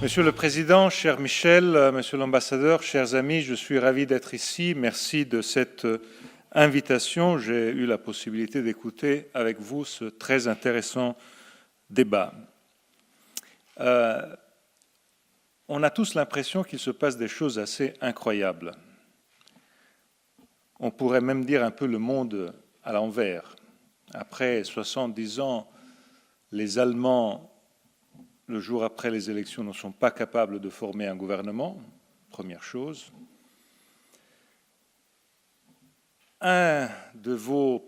Monsieur le Président, cher Michel, Monsieur l'Ambassadeur, chers amis, je suis ravi d'être ici. Merci de cette invitation. J'ai eu la possibilité d'écouter avec vous ce très intéressant débat. On a tous l'impression qu'il se passe des choses assez incroyables. On pourrait même dire un peu le monde à l'envers. Après 70 ans, les Allemands, le jour après les élections, ne sont pas capables de former un gouvernement, première chose. Un de vos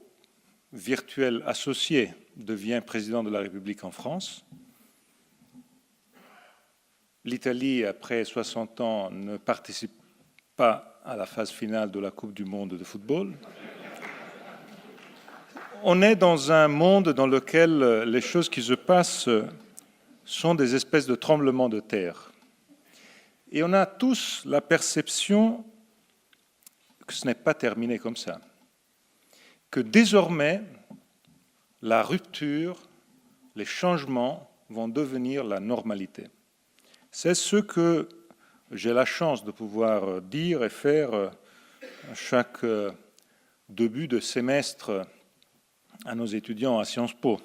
virtuels associés devient président de la République en France. L'Italie, après 60 ans, ne participe pas à la phase finale de la Coupe du monde de football. On est dans un monde dans lequel les choses qui se passent sont des espèces de tremblements de terre. Et on a tous la perception que ce n'est pas terminé comme ça. Que désormais, la rupture, les changements vont devenir la normalité. C'est ce que j'ai la chance de pouvoir dire et faire à chaque début de semestre à nos étudiants à Sciences Po.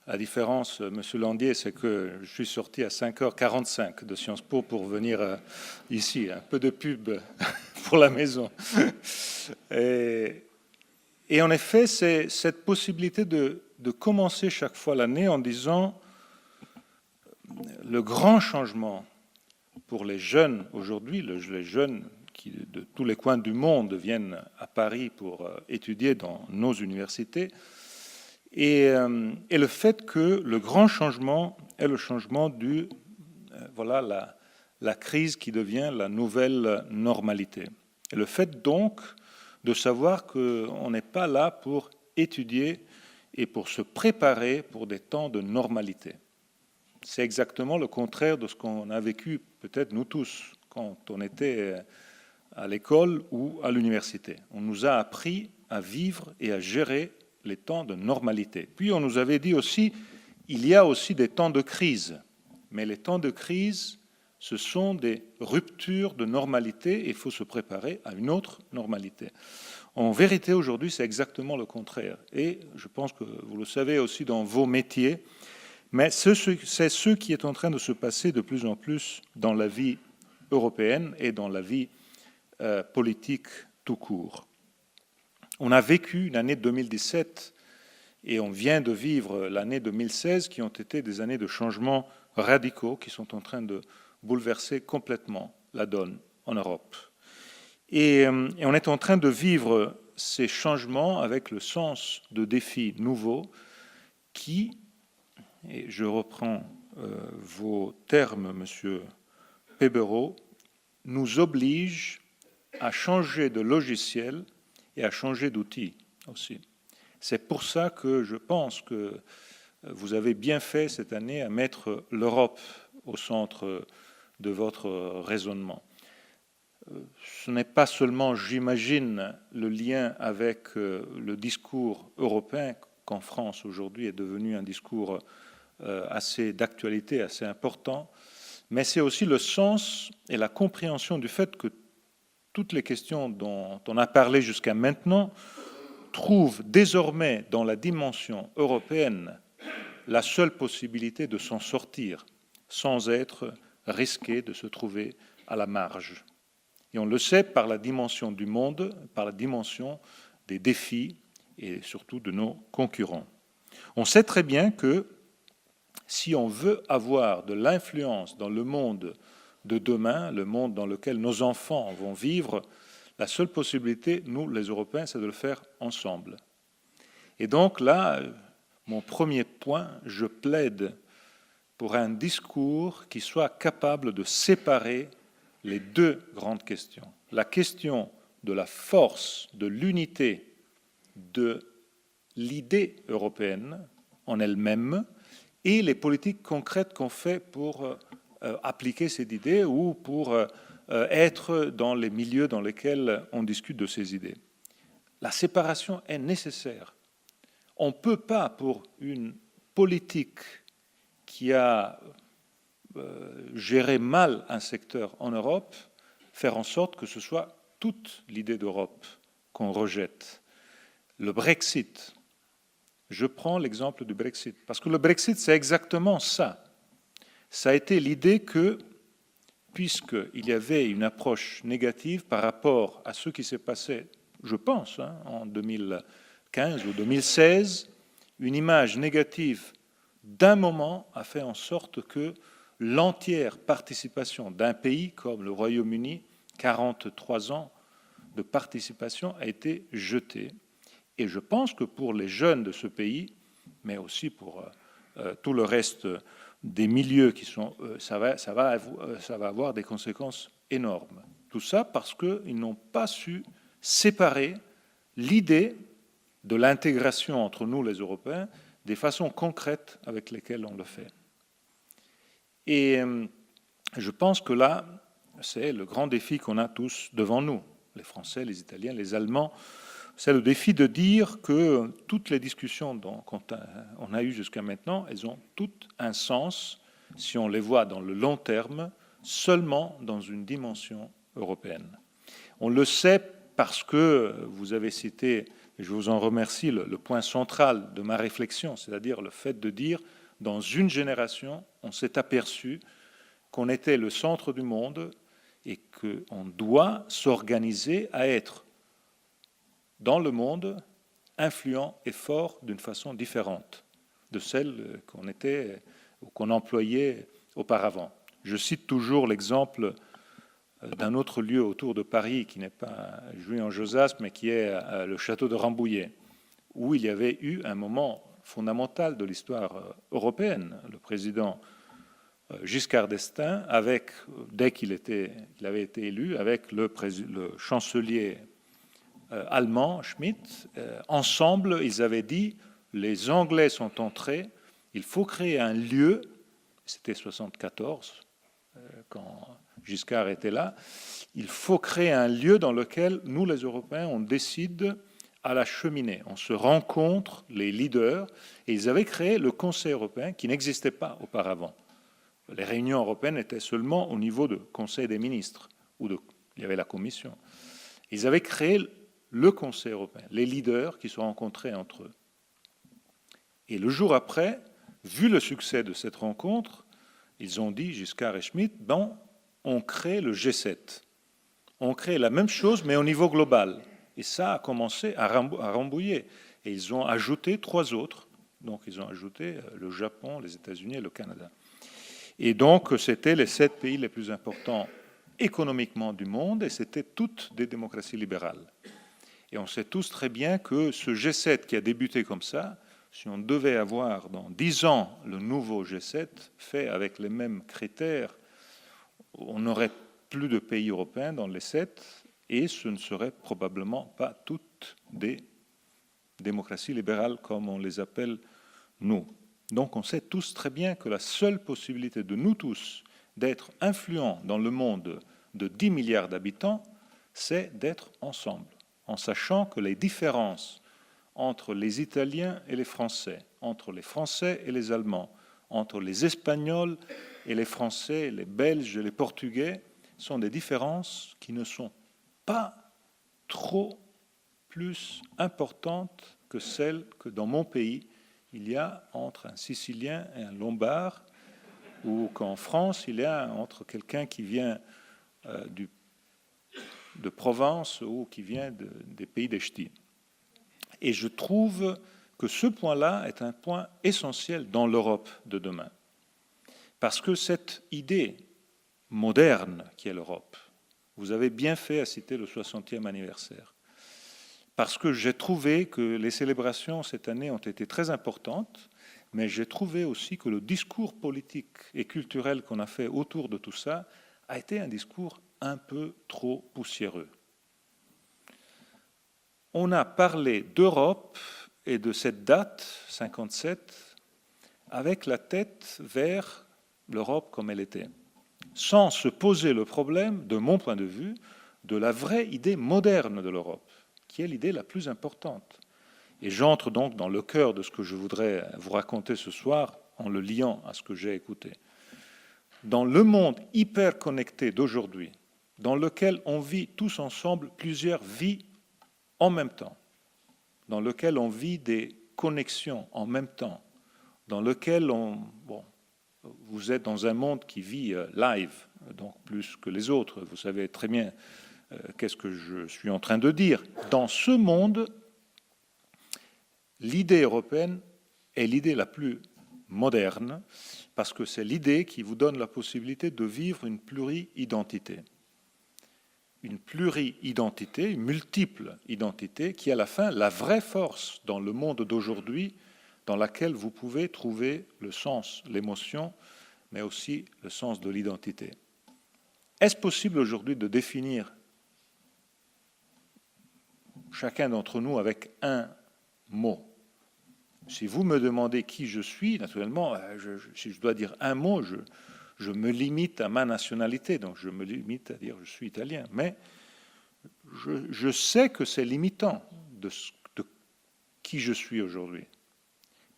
La différence, Monsieur Landier, c'est que je suis sorti à 5h45 de Sciences Po pour venir ici. Un peu de pub pour la maison. Et en effet, c'est cette possibilité de commencer chaque fois l'année en disant le grand changement pour les jeunes aujourd'hui, les jeunes qui de tous les coins du monde viennent à Paris pour étudier dans nos universités, et le fait que le grand changement est le changement du voilà la crise qui devient la nouvelle normalité. Et le fait donc de savoir qu'on n'est pas là pour étudier et pour se préparer pour des temps de normalité. C'est exactement le contraire de ce qu'on a vécu, peut-être nous tous, quand on était à l'école ou à l'université. On nous a appris à vivre et à gérer les temps de normalité. Puis on nous avait dit aussi, il y a aussi des temps de crise. Mais les temps de crise, ce sont des ruptures de normalité et il faut se préparer à une autre normalité. En vérité, aujourd'hui, c'est exactement le contraire. Et je pense que vous le savez aussi dans vos métiers, mais c'est ce qui est en train de se passer de plus en plus dans la vie européenne et dans la vie politique tout court. On a vécu une année 2017 et on vient de vivre l'année 2016 qui ont été des années de changements radicaux qui sont en train de bouleverser complètement la donne en Europe. Et on est en train de vivre ces changements avec le sens de défis nouveaux qui, et je reprends vos termes, Monsieur Pébereau, nous obligent à changer de logiciel et à changer d'outils aussi. C'est pour ça que je pense que vous avez bien fait cette année à mettre l'Europe au centre de votre raisonnement. Ce n'est pas seulement, j'imagine, le lien avec le discours européen qu'en France aujourd'hui est devenu un discours assez d'actualité, assez important, mais c'est aussi le sens et la compréhension du fait que toutes les questions dont on a parlé jusqu'à maintenant trouvent désormais dans la dimension européenne la seule possibilité de s'en sortir sans être risqué de se trouver à la marge. Et on le sait par la dimension du monde, par la dimension des défis et surtout de nos concurrents. On sait très bien que si on veut avoir de l'influence dans le monde de demain, le monde dans lequel nos enfants vont vivre, la seule possibilité, nous les Européens, c'est de le faire ensemble. Et donc là, mon premier point, je plaide pour un discours qui soit capable de séparer les deux grandes questions. La question de la force, de l'unité, de l'idée européenne en elle-même et les politiques concrètes qu'on fait pour appliquer cette idée ou pour être dans les milieux dans lesquels on discute de ces idées. La séparation est nécessaire. On ne peut pas, pour une politique qui a gérer mal un secteur en Europe, faire en sorte que ce soit toute l'idée d'Europe qu'on rejette. Le Brexit, je prends l'exemple du Brexit, parce que le Brexit, c'est exactement ça. Ça a été l'idée que, puisqu'il y avait une approche négative par rapport à ce qui s'est passé, je pense, en 2015 ou 2016, une image négative d'un moment a fait en sorte que l'entière participation d'un pays comme le Royaume-Uni, 43 ans de participation, a été jetée. Et je pense que pour les jeunes de ce pays, mais aussi pour tout le reste des milieux qui sont, ça va avoir des conséquences énormes. Tout ça parce qu'ils n'ont pas su séparer l'idée de l'intégration entre nous, les Européens, des façons concrètes avec lesquelles on le fait. Et je pense que là, c'est le grand défi qu'on a tous devant nous, les Français, les Italiens, les Allemands. C'est le défi de dire que toutes les discussions qu'on a eues jusqu'à maintenant, elles ont toutes un sens si on les voit dans le long terme, seulement dans une dimension européenne. On le sait parce que vous avez cité, et je vous en remercie, le point central de ma réflexion, c'est-à-dire le fait de dire, dans une génération, on s'est aperçu qu'on était le centre du monde et qu'on doit s'organiser à être dans le monde influent et fort d'une façon différente de celle qu'on était ou qu'on employait auparavant. Je cite toujours l'exemple d'un autre lieu autour de Paris qui n'est pas Juilly-en-Josas, mais qui est le château de Rambouillet, où il y avait eu un moment fondamental de l'histoire européenne. Le président Giscard d'Estaing, dès qu'il avait été élu, avec le chancelier allemand, Schmidt, ensemble, ils avaient dit, les Anglais sont entrés, il faut créer un lieu, c'était 1974, quand Giscard était là, il faut créer un lieu dans lequel nous, les Européens, on décide à la cheminée. On se rencontre, les leaders, et ils avaient créé le Conseil européen qui n'existait pas auparavant. Les réunions européennes étaient seulement au niveau du Conseil des ministres, où il y avait la Commission. Ils avaient créé le Conseil européen, les leaders qui se rencontraient entre eux. Et le jour après, vu le succès de cette rencontre, ils ont dit, Giscard et Schmitt, on crée le G7. On crée la même chose, mais au niveau global. Et ça a commencé à Rambouillet. Et ils ont ajouté 3 autres. Donc ils ont ajouté le Japon, les États-Unis et le Canada. Et donc c'était les 7 pays les plus importants économiquement du monde, et c'était toutes des démocraties libérales. Et on sait tous très bien que ce G7 qui a débuté comme ça, si on devait avoir dans 10 ans le nouveau G7 fait avec les mêmes critères, on n'aurait plus de pays européens dans les 7, et ce ne seraient probablement pas toutes des démocraties libérales comme on les appelle nous. Donc on sait tous très bien que la seule possibilité de nous tous d'être influents dans le monde de 10 milliards d'habitants, c'est d'être ensemble, en sachant que les différences entre les Italiens et les Français, entre les Français et les Allemands, entre les Espagnols et les Français, les Belges et les Portugais, sont des différences qui ne sont pas trop plus importantes que celles que dans mon pays, il y a entre un Sicilien et un Lombard, ou qu'en France, il y a entre quelqu'un qui vient de Provence ou qui vient des pays des Ch'tis. Et je trouve que ce point-là est un point essentiel dans l'Europe de demain. Parce que cette idée moderne qui est l'Europe, vous avez bien fait à citer le 60e anniversaire, parce que j'ai trouvé que les célébrations cette année ont été très importantes, mais j'ai trouvé aussi que le discours politique et culturel qu'on a fait autour de tout ça a été un discours un peu trop poussiéreux. On a parlé d'Europe et de cette date, 57, avec la tête vers l'Europe comme elle était, sans se poser le problème, de mon point de vue, de la vraie idée moderne de l'Europe, qui est l'idée la plus importante. Et j'entre donc dans le cœur de ce que je voudrais vous raconter ce soir en le liant à ce que j'ai écouté. dans le monde hyper connecté d'aujourd'hui, dans lequel on vit tous ensemble plusieurs vies en même temps, dans lequel on vit des connexions en même temps, dans lequel vous êtes dans un monde qui vit live, donc plus que les autres. Vous savez très bien qu'est-ce que je suis en train de dire. Dans ce monde, l'idée européenne est l'idée la plus moderne, parce que c'est l'idée qui vous donne la possibilité de vivre une pluri-identité. Une pluri-identité, une multiple identité, qui est à la fin la vraie force dans le monde d'aujourd'hui, dans laquelle vous pouvez trouver le sens, l'émotion, mais aussi le sens de l'identité. Est-ce possible aujourd'hui de définir chacun d'entre nous avec un mot? Si vous me demandez qui je suis, naturellement, si je dois dire un mot, je me limite à ma nationalité, donc je me limite à dire je suis italien. Mais je sais que c'est limitant de qui je suis aujourd'hui.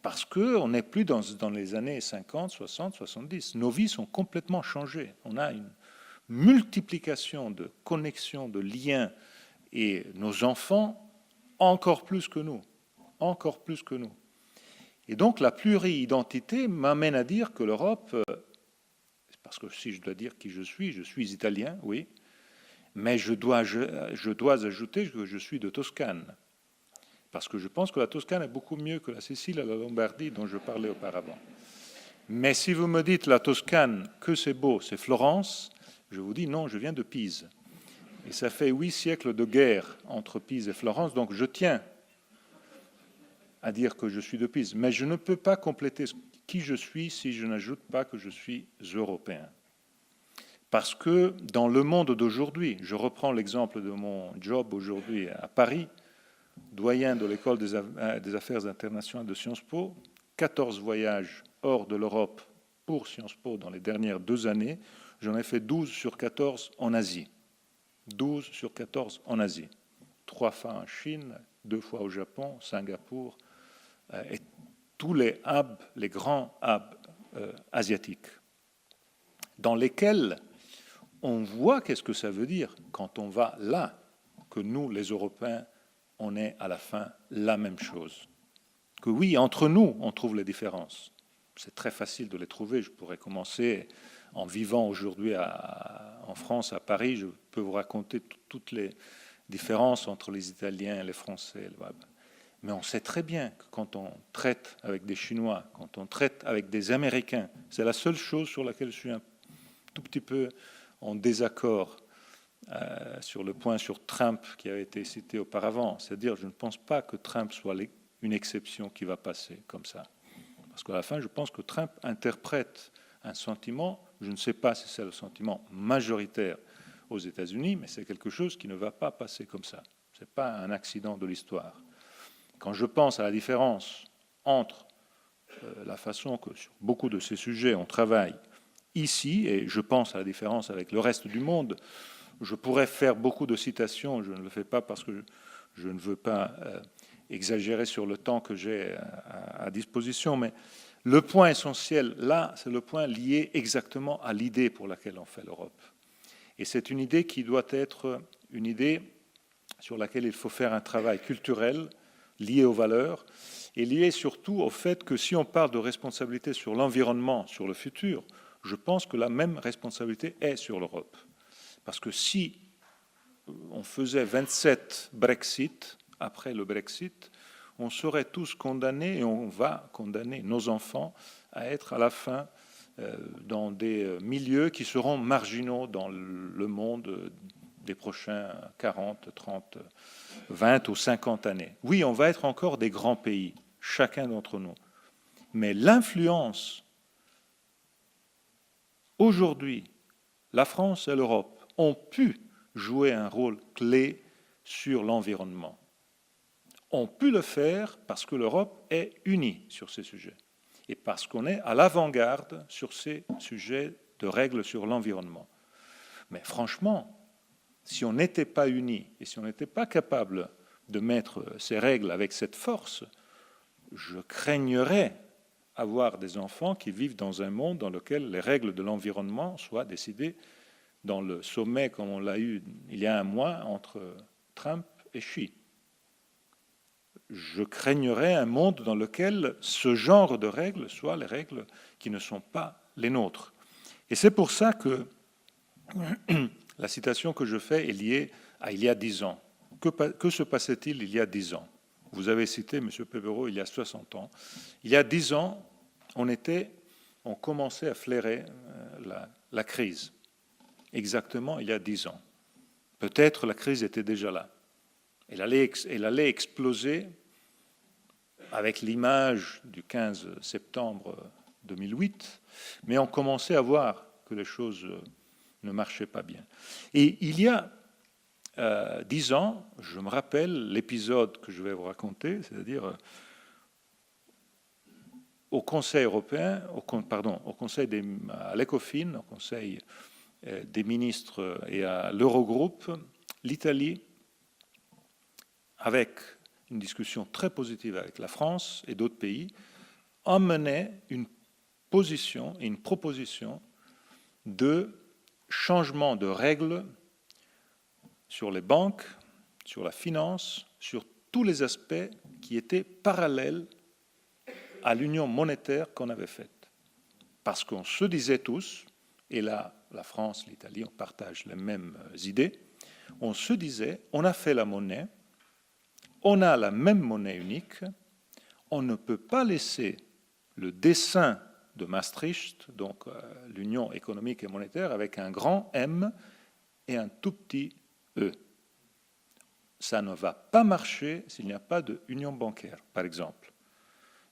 Parce qu'on n'est plus dans les années 50, 60, 70. Nos vies sont complètement changées. On a une multiplication de connexions, de liens, et nos enfants encore plus que nous. Encore plus que nous. Et donc la pluri-identité m'amène à dire que l'Europe, parce que si je dois dire qui je suis italien, oui, mais je dois ajouter que je suis de Toscane, parce que je pense que la Toscane est beaucoup mieux que la Sicile et la Lombardie dont je parlais auparavant. Mais si vous me dites la Toscane, que c'est beau, c'est Florence, je vous dis non, je viens de Pise. Et ça fait 8 siècles de guerre entre Pise et Florence, donc je tiens à dire que je suis de Pise. Mais je ne peux pas compléter qui je suis si je n'ajoute pas que je suis européen. Parce que dans le monde d'aujourd'hui, je reprends l'exemple de mon job aujourd'hui à Paris, doyen de l'école des affaires internationales de Sciences Po, 14 voyages hors de l'Europe pour Sciences Po dans les dernières 2 années, j'en ai fait 12 sur 14 en Asie. 12 sur 14 en Asie. 3 fois en Chine, 2 fois au Japon, Singapour, et tous les hubs, les grands hubs asiatiques, dans lesquels on voit qu'est-ce que ça veut dire quand on va là, que nous, les Européens, on est à la fin la même chose. Que oui, entre nous, on trouve les différences. C'est très facile de les trouver. Je pourrais commencer en vivant aujourd'hui en France, à Paris. Je peux vous raconter toutes les différences entre les Italiens, les Français. Mais on sait très bien que quand on traite avec des Chinois, quand on traite avec des Américains, c'est la seule chose sur laquelle je suis un tout petit peu en désaccord sur le point sur Trump qui avait été cité auparavant. C'est-à-dire, je ne pense pas que Trump soit une exception qui va passer comme ça. Parce qu'à la fin, je pense que Trump interprète un sentiment, je ne sais pas si c'est le sentiment majoritaire aux États-Unis, mais c'est quelque chose qui ne va pas passer comme ça. Ce n'est pas un accident de l'histoire. Quand je pense à la différence entre la façon que sur beaucoup de ces sujets on travaille ici, et je pense à la différence avec le reste du monde, je pourrais faire beaucoup de citations, je ne le fais pas parce que je ne veux pas exagérer sur le temps que j'ai à disposition, mais le point essentiel, là, c'est le point lié exactement à l'idée pour laquelle on fait l'Europe. Et c'est une idée qui doit être une idée sur laquelle il faut faire un travail culturel lié aux valeurs et lié surtout au fait que si on parle de responsabilité sur l'environnement, sur le futur, je pense que la même responsabilité est sur l'Europe. Parce que si on faisait 27 Brexit, après le Brexit, on serait tous condamnés et on va condamner nos enfants à être à la fin dans des milieux qui seront marginaux dans le monde des prochains 40, 30, 20 ou 50 années. Oui, on va être encore des grands pays, chacun d'entre nous. Mais l'influence, aujourd'hui, la France et l'Europe ont pu jouer un rôle clé sur l'environnement. Ont pu le faire parce que l'Europe est unie sur ces sujets et parce qu'on est à l'avant-garde sur ces sujets de règles sur l'environnement. Mais franchement, si on n'était pas unis et si on n'était pas capable de mettre ces règles avec cette force, je craignerais avoir des enfants qui vivent dans un monde dans lequel les règles de l'environnement soient décidées dans le sommet, comme on l'a eu il y a un mois, entre Trump et Xi. Je craignerais un monde dans lequel ce genre de règles soient les règles qui ne sont pas les nôtres. Et c'est pour ça que la citation que je fais est liée à il y a 10 ans. Que se passait-il il y a 10 ans? Vous avez cité, M. Pébereau, il y a 60 ans. Il y a 10 ans, on commençait à flairer la crise. Exactement il y a 10 ans. Peut-être la crise était déjà là. Elle allait exploser avec l'image du 15 septembre 2008, mais on commençait à voir que les choses ne marchaient pas bien. Et il y a 10 ans, je me rappelle l'épisode que je vais vous raconter, c'est-à-dire au Conseil européen, à l'ECOFIN, au Conseil des ministres et à l'Eurogroupe, l'Italie, avec une discussion très positive avec la France et d'autres pays, emmenait une position et une proposition de changement de règles sur les banques, sur la finance, sur tous les aspects qui étaient parallèles à l'union monétaire qu'on avait faite. Parce qu'on se disait tous, et là, la France, l'Italie, on partage les mêmes idées, on se disait, on a fait la monnaie, on a la même monnaie unique, on ne peut pas laisser le dessein de Maastricht, donc l'union économique et monétaire, avec un grand M et un tout petit E. Ça ne va pas marcher s'il n'y a pas d'union bancaire, par exemple.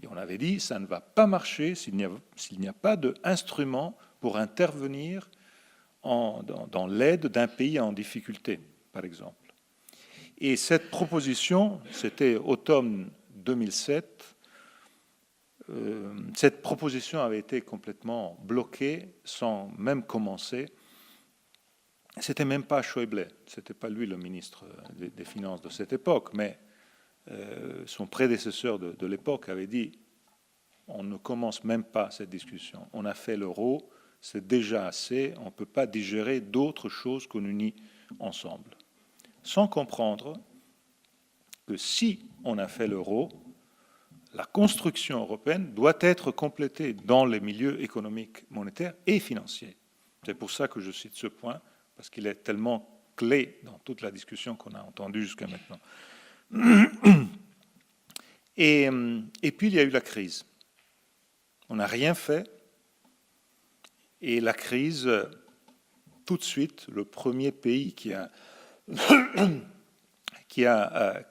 Et on avait dit, ça ne va pas marcher s'il n'y a pas d'instrument pour intervenir dans l'aide d'un pays en difficulté, par exemple. Et cette proposition, c'était automne 2007, cette proposition avait été complètement bloquée sans même commencer. C'était même pas Schäuble, c'était pas lui le ministre des Finances de cette époque, mais son prédécesseur de l'époque avait dit on ne commence même pas cette discussion. On a fait l'euro, c'est déjà assez, on ne peut pas digérer d'autres choses qu'on unit ensemble. Sans comprendre que si on a fait l'euro, la construction européenne doit être complétée dans les milieux économiques, monétaires et financiers. C'est pour ça que je cite ce point, parce qu'il est tellement clé dans toute la discussion qu'on a entendue jusqu'à maintenant. Et puis il y a eu la crise. On n'a rien fait, et la crise, tout de suite, le premier pays qui a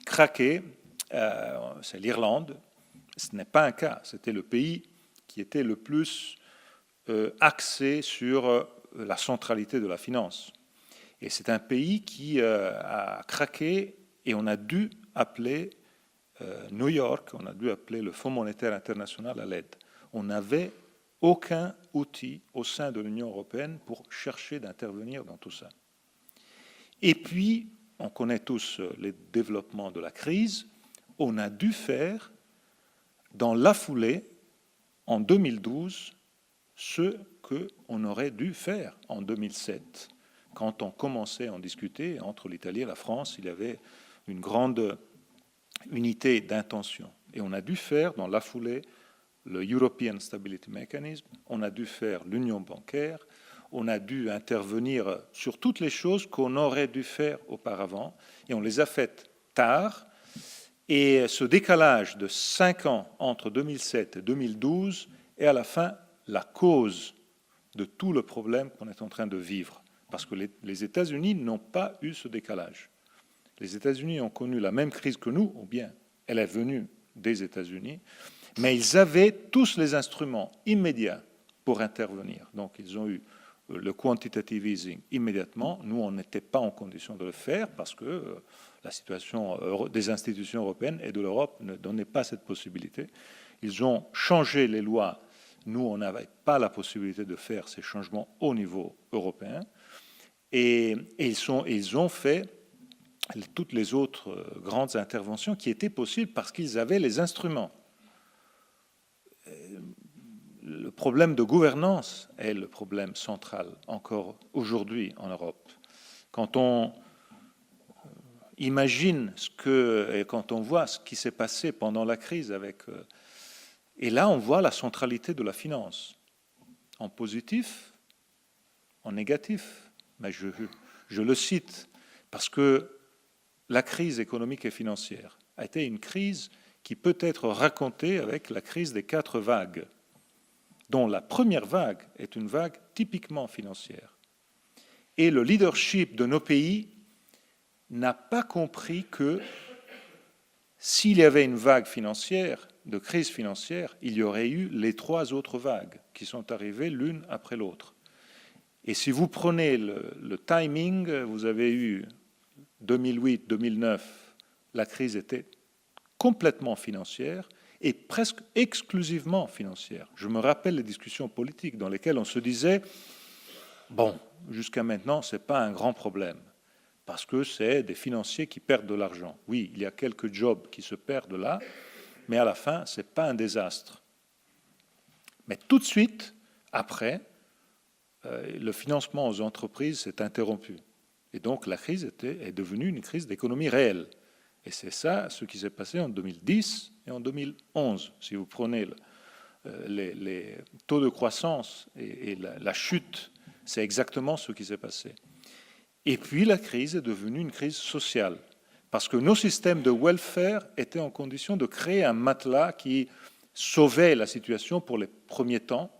craqué, c'est l'Irlande. Ce n'est pas un cas, c'était le pays qui était le plus axé sur la centralité de la finance. Et c'est un pays qui a craqué, et on a dû appeler New York, on a dû appeler le Fonds monétaire international à l'aide. On n'avait aucun outil au sein de l'Union européenne pour chercher d'intervenir dans tout ça. Et puis, on connaît tous les développements de la crise, on a dû faire, dans la foulée, en 2012, ce qu'on aurait dû faire en 2007. Quand on commençait à en discuter, entre l'Italie et la France, il y avait une grande unité d'intention. Et on a dû faire, dans la foulée, le European Stability Mechanism, on a dû faire l'union bancaire, on a dû intervenir sur toutes les choses qu'on aurait dû faire auparavant, et on les a faites tard. Et ce décalage de 5 ans entre 2007 et 2012 est à la fin la cause de tout le problème qu'on est en train de vivre. Parce que les États-Unis n'ont pas eu ce décalage. Les États-Unis ont connu la même crise que nous, ou bien elle est venue des États-Unis, mais ils avaient tous les instruments immédiats pour intervenir. Donc ils ont eu le quantitative easing immédiatement. Nous, on n'était pas en condition de le faire parce que la situation des institutions européennes et de l'Europe ne donnait pas cette possibilité. Ils ont changé les lois. Nous, on n'avait pas la possibilité de faire ces changements au niveau européen. Et ils ont fait toutes les autres grandes interventions qui étaient possibles parce qu'ils avaient les instruments. problème de gouvernance est le problème central encore aujourd'hui en Europe. Quand on imagine et quand on voit ce qui s'est passé pendant la crise et là on voit la centralité de la finance, en positif, en négatif, mais je le cite parce que la crise économique et financière a été une crise qui peut être racontée avec la crise des 4 vagues, dont la première vague est une vague typiquement financière. Et le leadership de nos pays n'a pas compris que s'il y avait une vague financière, de crise financière, il y aurait eu les 3 autres vagues qui sont arrivées l'une après l'autre. Et si vous prenez le timing, vous avez eu 2008, 2009, la crise était complètement financière et presque exclusivement financière. Je me rappelle les discussions politiques dans lesquelles on se disait bon, jusqu'à maintenant, ce n'est pas un grand problème, parce que c'est des financiers qui perdent de l'argent. Oui, il y a quelques jobs qui se perdent là, mais à la fin, ce n'est pas un désastre. Mais tout de suite, après, le financement aux entreprises s'est interrompu. Et donc la crise est devenue une crise d'économie réelle. Et c'est ça ce qui s'est passé en 2010 et en 2011. Si vous prenez les taux de croissance et la chute, c'est exactement ce qui s'est passé. Et puis la crise est devenue une crise sociale, parce que nos systèmes de welfare étaient en condition de créer un matelas qui sauvait la situation pour les premiers temps,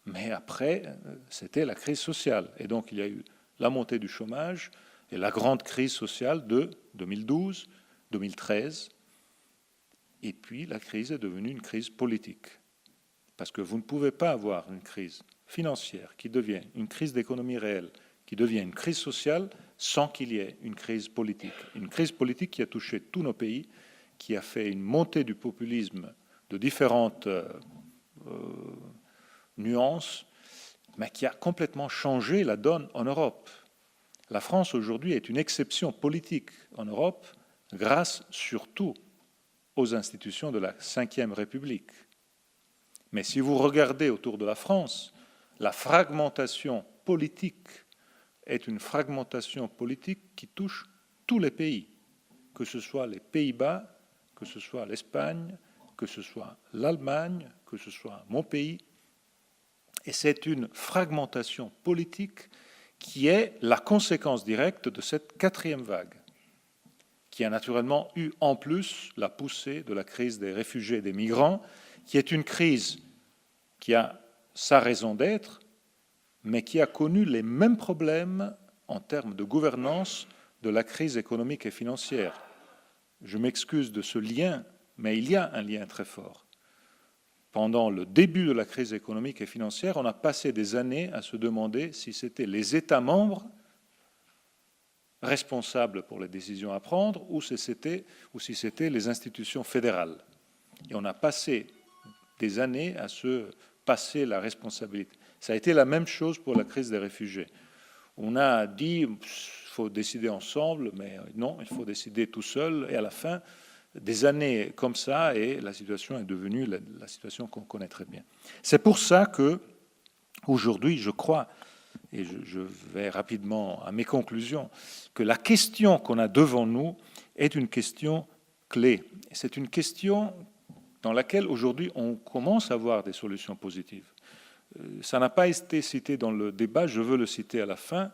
mais après, c'était la crise sociale. Et donc il y a eu la montée du chômage et la grande crise sociale de 2012, 2013, et puis la crise est devenue une crise politique. Parce que vous ne pouvez pas avoir une crise financière qui devient une crise d'économie réelle, qui devient une crise sociale, sans qu'il y ait une crise politique. Une crise politique qui a touché tous nos pays, qui a fait une montée du populisme de différentes nuances, mais qui a complètement changé la donne en Europe. La France aujourd'hui est une exception politique en Europe, grâce surtout aux institutions de la Ve République. Mais si vous regardez autour de la France, la fragmentation politique est une fragmentation politique qui touche tous les pays, que ce soit les Pays-Bas, que ce soit l'Espagne, que ce soit l'Allemagne, que ce soit mon pays. Et c'est une fragmentation politique qui est la conséquence directe de cette 4e vague, qui a naturellement eu en plus la poussée de la crise des réfugiés et des migrants, qui est une crise qui a sa raison d'être, mais qui a connu les mêmes problèmes en termes de gouvernance de la crise économique et financière. Je m'excuse de ce lien, mais il y a un lien très fort. Pendant le début de la crise économique et financière, on a passé des années à se demander si c'était les États membres responsables pour les décisions à prendre ou si c'était les institutions fédérales. Et on a passé des années à se passer la responsabilité. Ça a été la même chose pour la crise des réfugiés. On a dit il faut décider ensemble, mais non, il faut décider tout seul. Et à la fin, des années comme ça, et la situation est devenue la situation qu'on connaît très bien. C'est pour ça que, aujourd'hui, je crois, et je vais rapidement à mes conclusions, que la question qu'on a devant nous est une question clé. C'est une question dans laquelle, aujourd'hui, on commence à voir des solutions positives. Ça n'a pas été cité dans le débat, je veux le citer à la fin.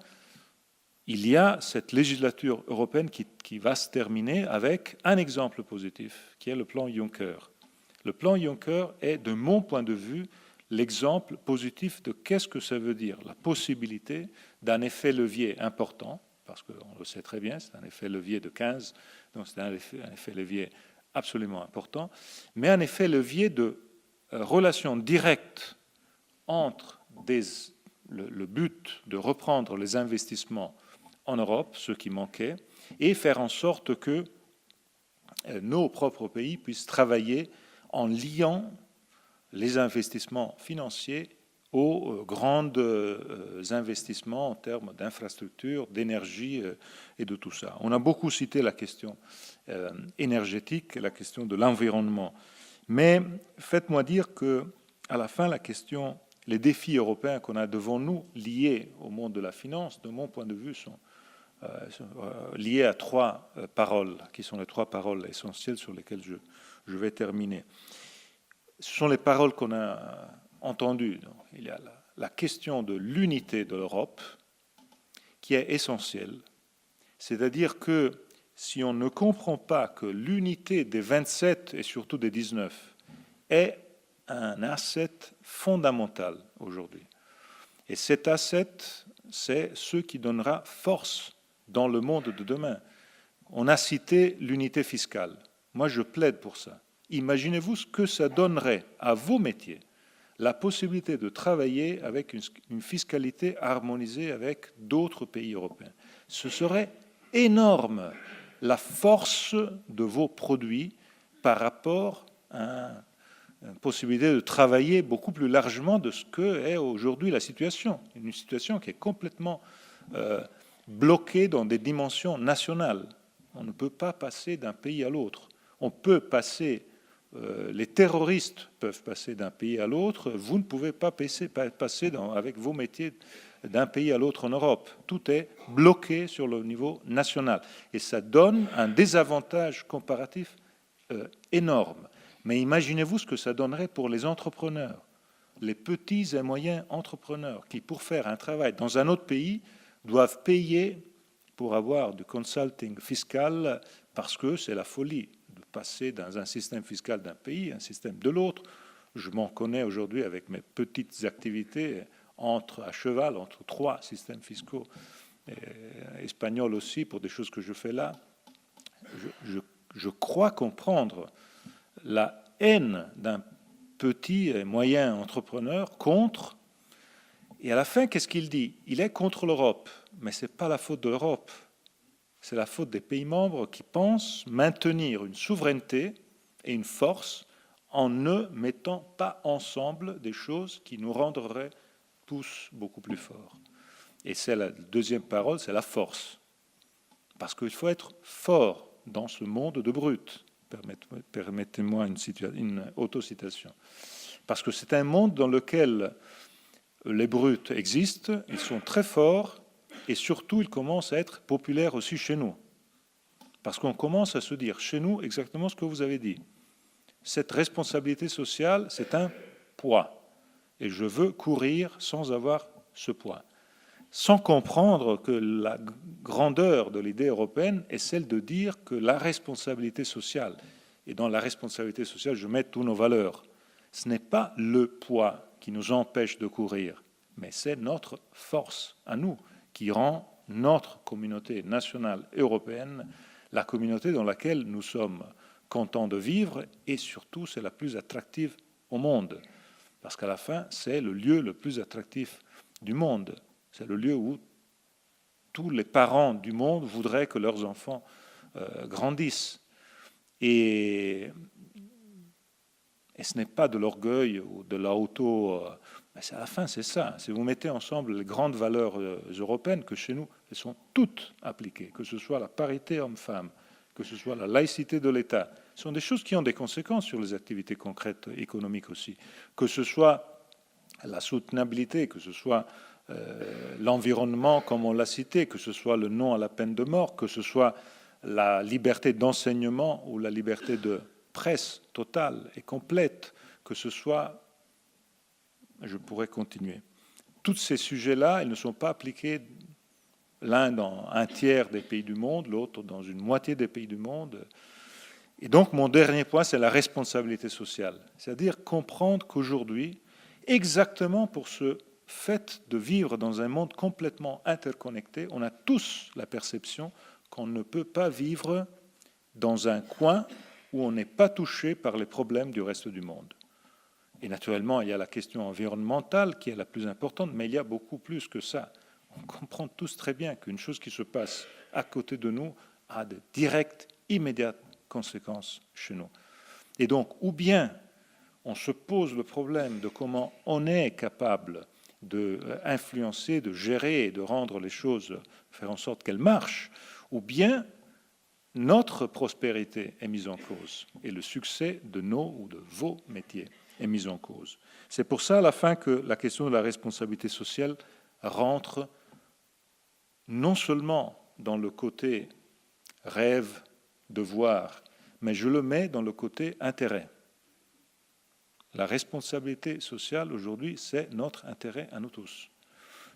Il y a cette législature européenne qui va se terminer avec un exemple positif, qui est le plan Juncker. Le plan Juncker est, de mon point de vue, l'exemple positif de qu'est-ce que ça veut dire, la possibilité d'un effet levier important, parce qu'on le sait très bien, c'est un effet levier de 15, donc c'est un effet levier absolument important, mais un effet levier de relation directe entre le but de reprendre les investissements en Europe, ce qui manquait, et faire en sorte que nos propres pays puissent travailler en liant les investissements financiers aux grands investissements en termes d'infrastructures, d'énergie et de tout ça. On a beaucoup cité la question énergétique, la question de l'environnement. Mais faites-moi dire que à la fin, la question, les défis européens qu'on a devant nous, liés au monde de la finance, de mon point de vue, sont liés à trois paroles, qui sont les trois paroles essentielles sur lesquelles je vais terminer. Ce sont les paroles qu'on a entendues. Donc, il y a la question de l'unité de l'Europe, qui est essentielle. C'est-à-dire que si on ne comprend pas que l'unité des 27 et surtout des 19 est un asset fondamental aujourd'hui. Et cet asset, c'est ce qui donnera force dans le monde de demain. On a cité l'unité fiscale. Moi, je plaide pour ça. Imaginez-vous ce que ça donnerait à vos métiers, la possibilité de travailler avec une fiscalité harmonisée avec d'autres pays européens. Ce serait énorme, la force de vos produits par rapport à une possibilité de travailler beaucoup plus largement de ce que est aujourd'hui la situation. Une situation qui est complètement bloquée dans des dimensions nationales. On ne peut pas passer d'un pays à l'autre. On peut passer, les terroristes peuvent passer d'un pays à l'autre. Vous ne pouvez pas passer avec vos métiers d'un pays à l'autre en Europe. Tout est bloqué sur le niveau national. Et ça donne un désavantage comparatif énorme. Mais imaginez-vous ce que ça donnerait pour les entrepreneurs, les petits et moyens entrepreneurs qui, pour faire un travail dans un autre pays, doivent payer pour avoir du consulting fiscal parce que c'est la folie de passer dans un système fiscal d'un pays, un système de l'autre. Je m'en connais aujourd'hui avec mes petites activités à cheval entre trois systèmes fiscaux, espagnols aussi pour des choses que je fais là. Je crois comprendre la haine d'un petit et moyen entrepreneur contre, et à la fin, qu'est-ce qu'il dit? Il est contre l'Europe, mais ce n'est pas la faute de l'Europe, c'est la faute des pays membres qui pensent maintenir une souveraineté et une force en ne mettant pas ensemble des choses qui nous rendraient tous beaucoup plus forts. Et c'est la deuxième parole, c'est la force. Parce qu'il faut être fort dans ce monde de brutes. Permettez-moi une autocitation. Parce que c'est un monde dans lequel les brutes existent, ils sont très forts, et surtout ils commencent à être populaires aussi chez nous. Parce qu'on commence à se dire chez nous exactement ce que vous avez dit. Cette responsabilité sociale, c'est un poids. Et je veux courir sans avoir ce poids. Sans comprendre que la grandeur de l'idée européenne est celle de dire que la responsabilité sociale, et dans la responsabilité sociale, je mets toutes nos valeurs, ce n'est pas le poids qui nous empêche de courir, mais c'est notre force à nous qui rend notre communauté nationale européenne la communauté dans laquelle nous sommes contents de vivre et surtout c'est la plus attractive au monde. Parce qu'à la fin, c'est le lieu le plus attractif du monde. C'est le lieu où tous les parents du monde voudraient que leurs enfants grandissent. Et ce n'est pas de l'orgueil ou de l'auto... à la fin, c'est ça. Si vous mettez ensemble les grandes valeurs européennes, que chez nous, elles sont toutes appliquées, que ce soit la parité homme-femme, que ce soit la laïcité de l'État, ce sont des choses qui ont des conséquences sur les activités concrètes économiques aussi. Que ce soit la soutenabilité, que ce soit l'environnement, comme on l'a cité, que ce soit le non à la peine de mort, que ce soit la liberté d'enseignement ou la liberté de presse totale et complète, que ce soit, je pourrais continuer. Tous ces sujets-là, ils ne sont pas appliqués l'un dans un tiers des pays du monde, l'autre dans une moitié des pays du monde. Et donc, mon dernier point, c'est la responsabilité sociale. C'est-à-dire comprendre qu'aujourd'hui, exactement pour ce fait de vivre dans un monde complètement interconnecté, on a tous la perception qu'on ne peut pas vivre dans un coin où on n'est pas touché par les problèmes du reste du monde. Et naturellement, il y a la question environnementale qui est la plus importante, mais il y a beaucoup plus que ça. On comprend tous très bien qu'une chose qui se passe à côté de nous a de directes, immédiates conséquences chez nous. Et donc, ou bien on se pose le problème de comment on est capable d'influencer, de gérer et de rendre les choses, faire en sorte qu'elles marchent, ou bien notre prospérité est mise en cause et le succès de nos ou de vos métiers. est mise en cause. C'est pour ça, à la fin, que la question de la responsabilité sociale rentre non seulement dans le côté rêve, devoir, mais je le mets dans le côté intérêt. La responsabilité sociale, aujourd'hui, c'est notre intérêt à nous tous.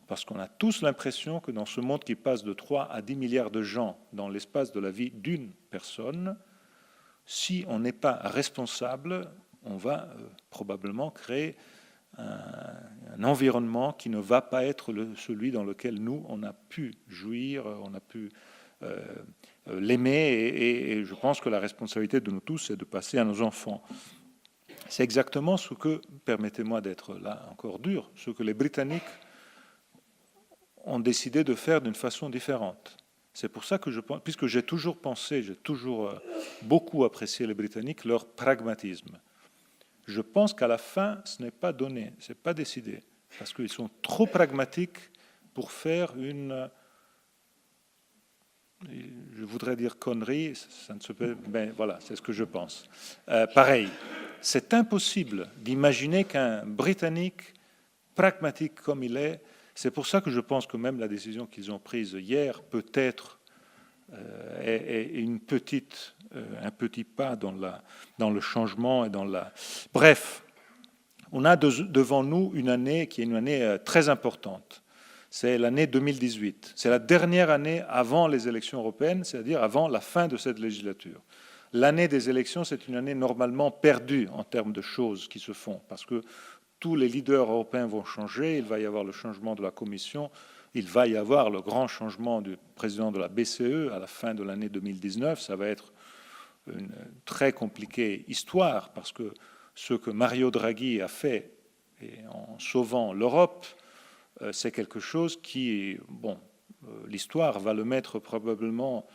Parce qu'on a tous l'impression que dans ce monde qui passe de 3 à 10 milliards de gens dans l'espace de la vie d'une personne, si on n'est pas responsable, on va probablement créer un environnement qui ne va pas être celui dans lequel nous, on a pu jouir, on a pu l'aimer, et je pense que la responsabilité de nous tous, c'est de passer à nos enfants. C'est exactement ce que, permettez-moi d'être là encore dur, ce que les Britanniques ont décidé de faire d'une façon différente. C'est pour ça que je pense, puisque j'ai toujours pensé, j'ai toujours beaucoup apprécié les Britanniques, leur pragmatisme. Je pense qu'à la fin, ce n'est pas donné, ce n'est pas décidé, parce qu'ils sont trop pragmatiques pour faire une, je voudrais dire connerie, ça ne se peut, ben voilà, c'est ce que je pense. Pareil, c'est impossible d'imaginer qu'un Britannique pragmatique comme il est, c'est pour ça que je pense que même la décision qu'ils ont prise hier peut-être est un petit pas dans le changement et dans la... Bref, on a devant nous une année qui est une année très importante. C'est l'année 2018. C'est la dernière année avant les élections européennes, c'est-à-dire avant la fin de cette législature. L'année des élections, c'est une année normalement perdue en termes de choses qui se font, parce que tous les leaders européens vont changer, il va y avoir le changement de la Commission, il va y avoir le grand changement du président de la BCE à la fin de l'année 2019. Ça va être une très compliquée histoire, parce que ce que Mario Draghi a fait en sauvant l'Europe, c'est quelque chose qui, bon, l'histoire va le mettre probablement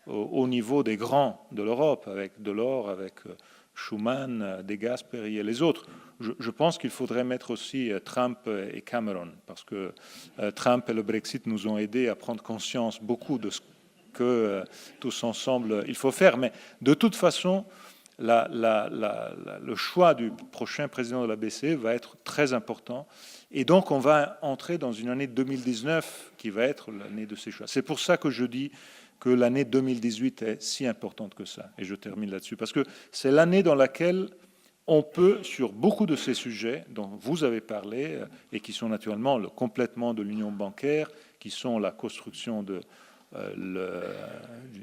au niveau des grands de l'Europe, avec Delors, avec Schuman, De Gasperi et les autres. Je pense qu'il faudrait mettre aussi Trump et Cameron, parce que Trump et le Brexit nous ont aidés à prendre conscience beaucoup de ce que tous ensemble il faut faire. Mais de toute façon, le choix du prochain président de la BCE va être très important. Et donc, on va entrer dans une année 2019 qui va être l'année de ces choix. C'est pour ça que je dis que l'année 2018 est si importante que ça. Et je termine là-dessus, parce que c'est l'année dans laquelle on peut, sur beaucoup de ces sujets dont vous avez parlé, et qui sont naturellement le complètement de l'union bancaire, qui sont la construction du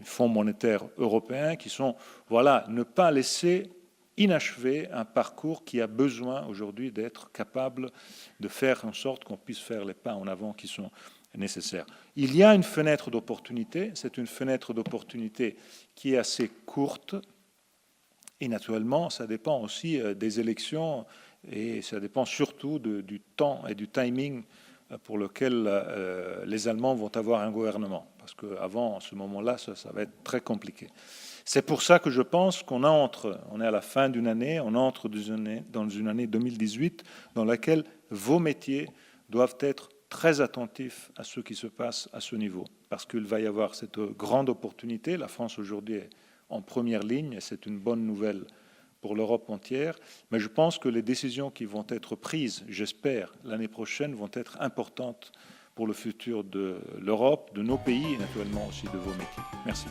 Fonds monétaire européen, qui sont, voilà, ne pas laisser inachevé un parcours qui a besoin aujourd'hui d'être capable de faire en sorte qu'on puisse faire les pas en avant qui sont nécessaires. Il y a une fenêtre d'opportunité, c'est une fenêtre d'opportunité qui est assez courte, et naturellement, ça dépend aussi des élections, et ça dépend surtout du temps et du timing pour lequel les Allemands vont avoir un gouvernement. Parce qu'avant ce moment-là, ça va être très compliqué. C'est pour ça que je pense qu'on on est à la fin d'une année, on entre dans une année 2018 dans laquelle vos métiers doivent être très attentifs à ce qui se passe à ce niveau. Parce qu'il va y avoir cette grande opportunité. La France aujourd'hui est en première ligne, et c'est une bonne nouvelle pour l'Europe entière. Mais je pense que les décisions qui vont être prises, j'espère, l'année prochaine, vont être importantes pour le futur de l'Europe, de nos pays et naturellement aussi de vos métiers. Merci.